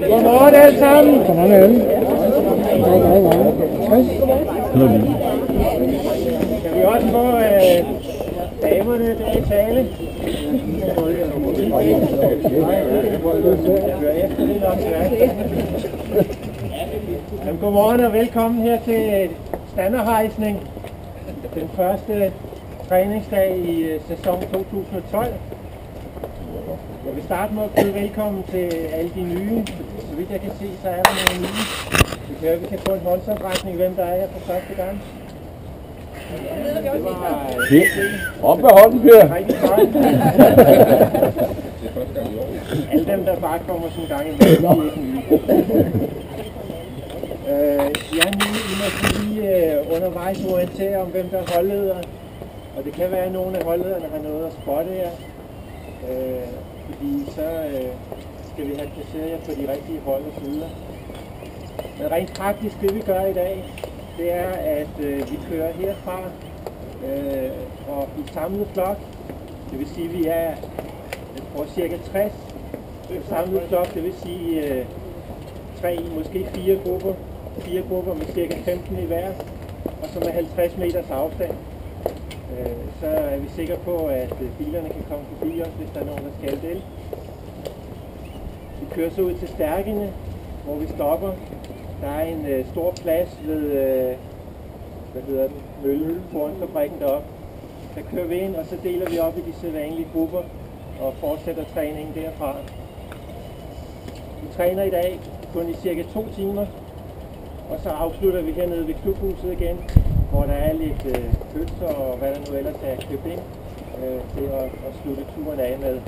Godmorgen alle sammen. Godmorgen. Kan vi også få damerne der i tale? Godmorgen og velkommen her til standardhejsning. Den første træningsdag i sæson 2012. Jeg vil starte med at byde velkommen til alle de nye. Så vidt jeg kan se, så er der nogle nye. Vi kan få en håndsoprækning, hvem der er her for første gang. Det var op med hånden, Per! rigtig godt. Alle dem, der bare kommer sådan en gang imellem, de er ikke nye. Jeg er nye, I må lige undervejs orientere om, hvem der er holdledere. Og det kan være, at nogle af holdlederne har noget at spotte her. Fordi så skal vi have placeret jer på de rigtige hold og sider. Men rent praktisk, det vi gør i dag, det er, at vi kører herfra og i samlet flok. Det vil sige, at vi er på cirka 60 samlet flok, det vil sige 3, måske 4 grupper. 4 grupper med cirka 15 i hver, og så med 50 meters afstand. Så er vi sikre på, at bilerne kan komme forbi os, hvis der er nogen, der skal det. Vi kører så ud til Stærkene, hvor vi stopper. Der er en stor plads ved, Mølle, foran fabrikken deroppe. Der kører vi ind, og så deler vi op i de sædvanlige grupper og fortsætter træningen derfra. Vi træner i dag kun i cirka 2 timer, og så afslutter vi hernede ved klubhuset igen, hvor der er lidt pølser og hvad der nu ellers er købt ind til at slutte turen af med.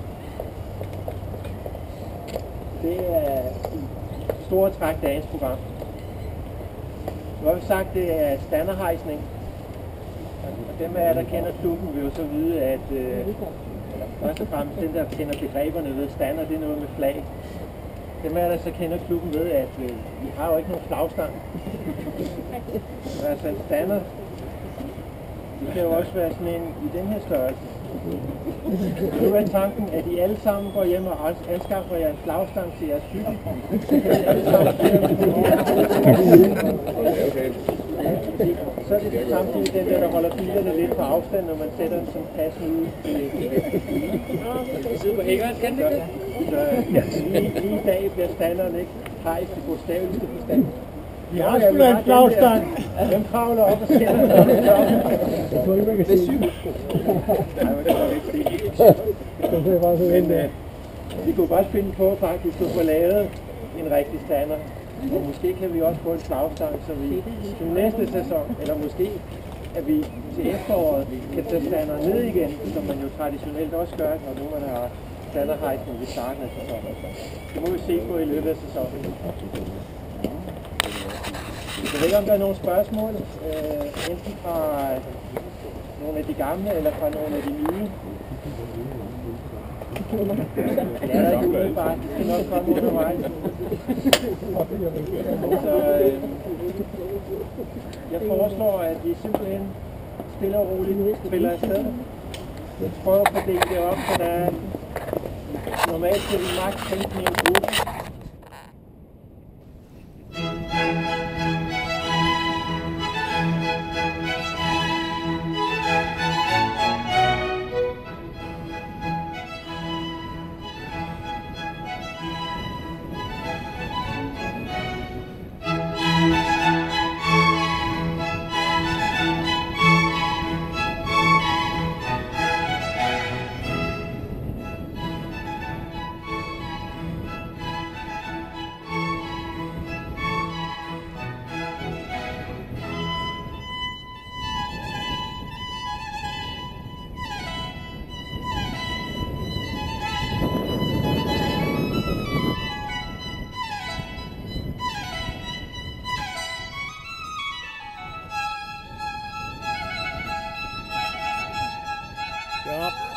Det er i store træk dagens program. Nu har vi sagt, at det er standardhejsning. Og dem af jer, der kender klubben, vil jo så vide, at først og fremmest den, der kender begreberne ved standard, det er noget med flag. Dem af jer, der så kender klubben, ved, at vi har jo ikke nogen flagstang. Altså en standard, det kan jo også være sådan en i den her størrelse. Nu er tanken, at I alle sammen går hjem og anskaffer jer en flagstang til jeres cykel. Så er det samtidig den der holder bilerne lidt på afstand, når man sætter den som passende ud. Sidde på hængeren, kan det ikke? Så lige i dag bliver standarden ikke hejst i bogstaveligste forstand. Vi har sgu da en flagstang. Dem kravler op og sætter den op. Jeg tror ikke, man kan se den. Nej, det kan vi ikke se. Men vi kunne godt finde på faktisk at få lavet en rigtig standard. Og måske kan vi også få en flagstang, så vi til næste sæson, eller måske at vi til efteråret kan tage standard ned igen, som man jo traditionelt også gør, når nu man har standardhejsning ved starten af sæsonen. Det må vi se på i løbet af sæsonen. Jeg ved ikke, om der er nogle spørgsmål, enten fra nogle af de gamle, eller fra nogle af de nye. Ja, der er ikke umiddelbart. Det skal nok komme undervejs. Så jeg foreslår, at vi simpelthen stille og roligt spiller afsted. Vi prøver at fordele det op, så der er normalt til vi maks 15 i en gruppe. Job.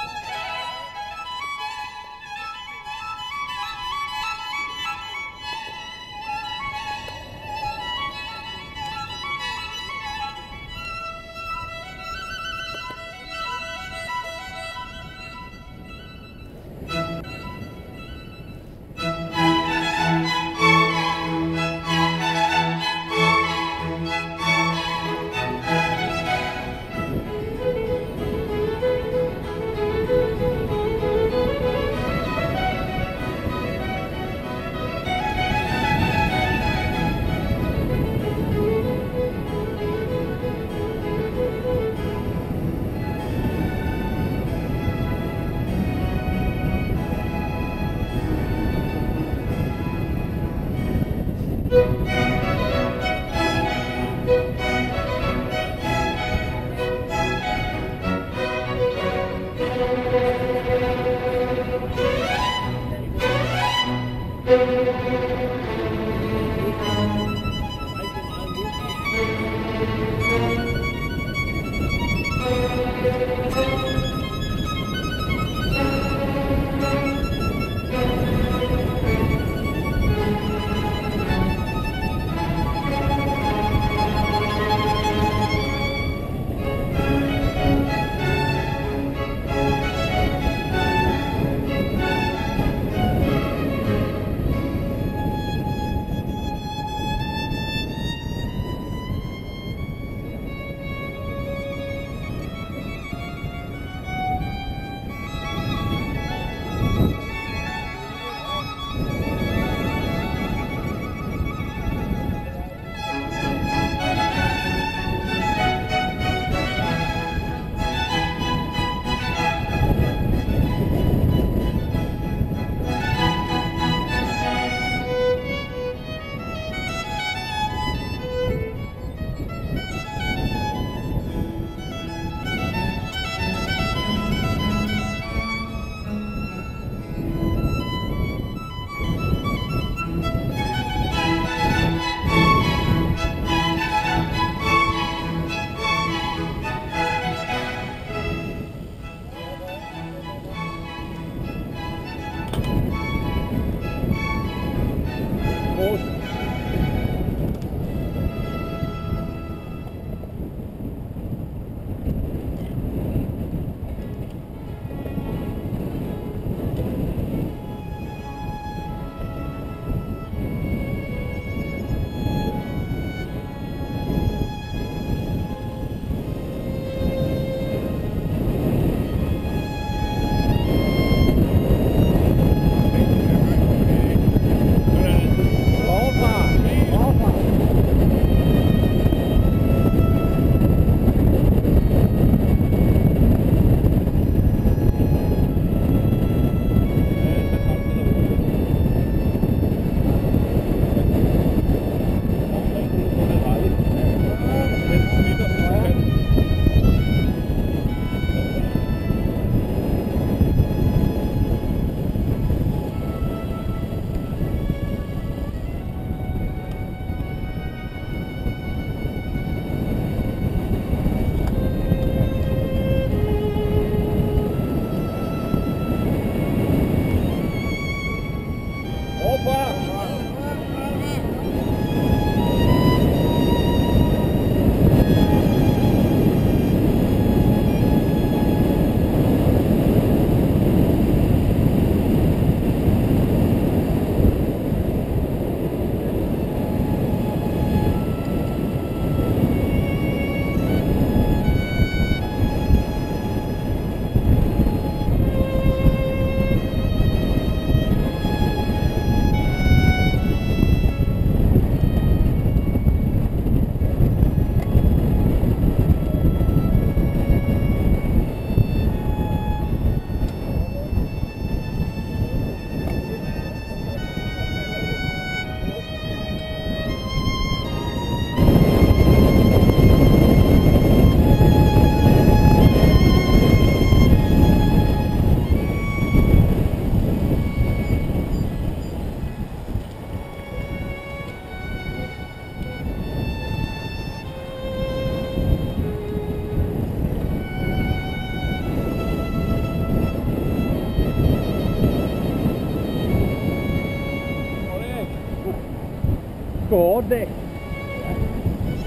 sgu hårdt i dag.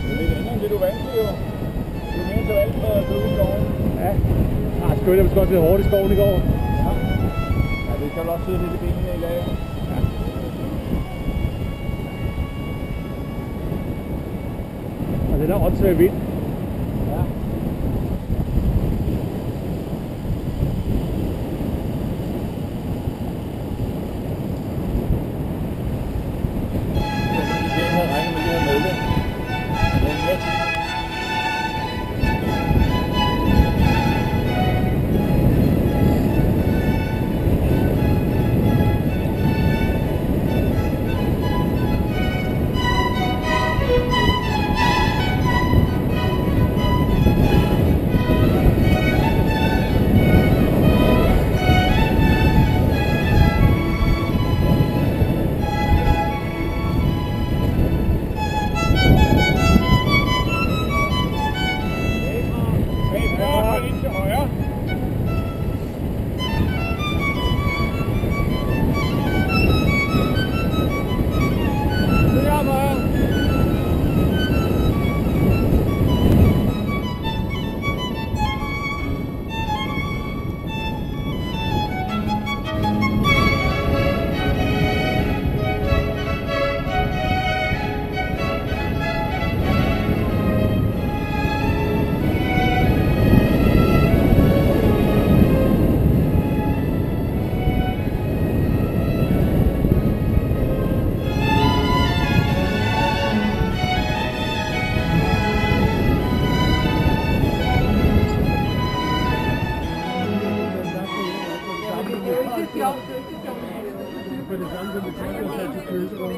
Det er lidt andet end det, du er vant til, jo. Du er mere til alt for at købe i skoven. Ja. Ej, sgu det godt lidt hårdt i skoven i går. Ja. Ja, det kan vel også sidde lidt i benene i dag. Ja. Og det der åndssvagt vind. Ja. For det samme, som vi tænker os at til køse rundt.